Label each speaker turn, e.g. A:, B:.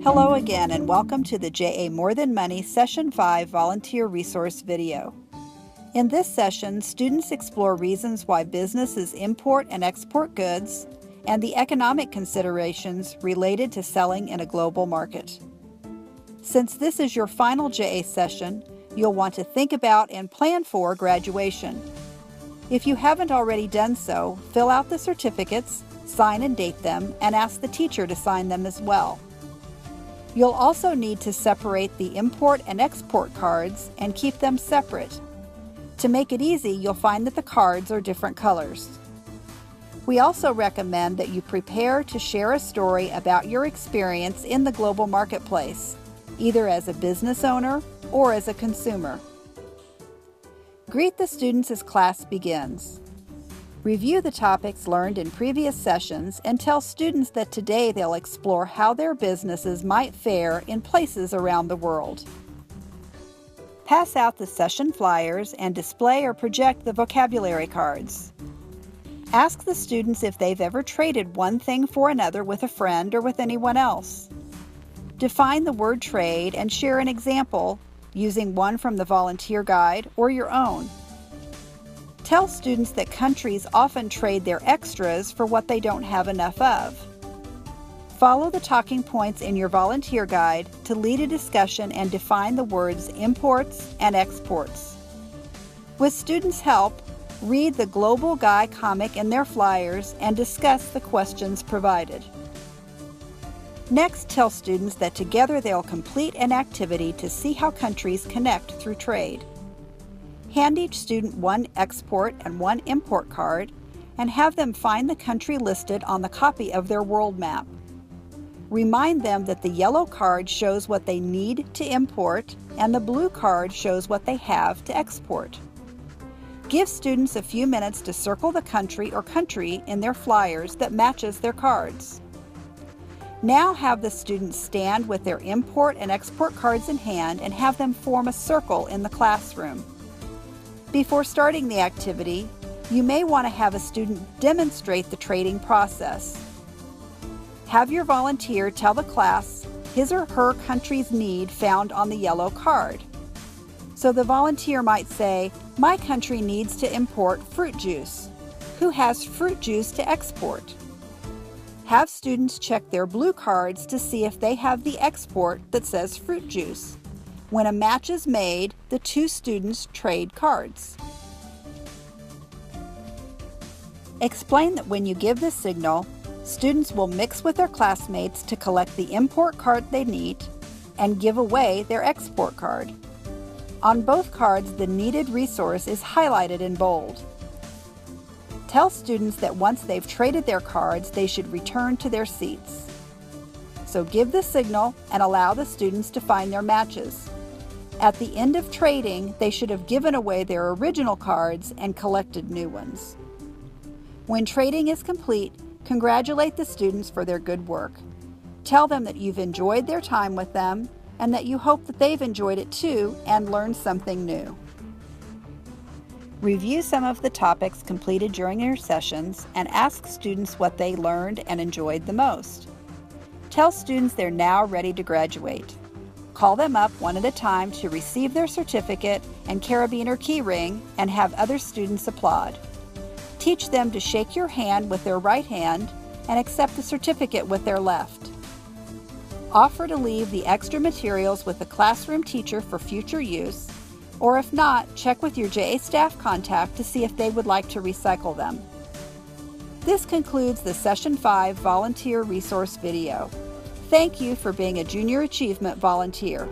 A: Hello again and welcome to the JA More Than Money Session 5 Volunteer Resource video. In this session, students explore reasons why businesses import and export goods and the economic considerations related to selling in a global market. Since this is your final JA session, you'll want to think about and plan for graduation. If you haven't already done so, fill out the certificates, sign and date them, and ask the teacher to sign them as well. You'll also need to separate the import and export cards and keep them separate. To make it easy, you'll find that the cards are different colors. We also recommend that you prepare to share a story about your experience in the global marketplace, either as a business owner or as a consumer. Greet the students as class begins. Review the topics learned in previous sessions and tell students that today they'll explore how their businesses might fare in places around the world. Pass out the session flyers and display or project the vocabulary cards. Ask the students if they've ever traded one thing for another with a friend or with anyone else. Define the word trade and share an example using one from the volunteer guide or your own. Tell students that countries often trade their extras for what they don't have enough of. Follow the talking points in your volunteer guide to lead a discussion and define the words imports and exports. With students' help, read the Global Guy comic in their flyers and discuss the questions provided. Next, tell students that together they'll complete an activity to see how countries connect through trade. Hand each student one export and one import card and have them find the country listed on the copy of their world map. Remind them that the yellow card shows what they need to import and the blue card shows what they have to export. Give students a few minutes to circle the country or country in their flyers that matches their cards. Now have the students stand with their import and export cards in hand and have them form a circle in the classroom. Before starting the activity, you may want to have a student demonstrate the trading process. Have your volunteer tell the class his or her country's need found on the yellow card. So the volunteer might say, "My country needs to import fruit juice. Who has fruit juice to export?" Have students check their blue cards to see if they have the export that says fruit juice. When a match is made, the two students trade cards. Explain that when you give the signal, students will mix with their classmates to collect the import card they need and give away their export card. On both cards, the needed resource is highlighted in bold. Tell students that once they've traded their cards, they should return to their seats. So give the signal and allow the students to find their matches. At the end of trading, they should have given away their original cards and collected new ones. When trading is complete, congratulate the students for their good work. Tell them that you've enjoyed their time with them and that you hope that they've enjoyed it too and learned something new. Review some of the topics completed during your sessions and ask students what they learned and enjoyed the most. Tell students they're now ready to graduate. Call them up one at a time to receive their certificate and carabiner key ring and have other students applaud. Teach them to shake your hand with their right hand and accept the certificate with their left. Offer to leave the extra materials with the classroom teacher for future use, or if not, check with your JA staff contact to see if they would like to recycle them. This concludes the Session 5 Volunteer Resource video. Thank you for being a Junior Achievement volunteer.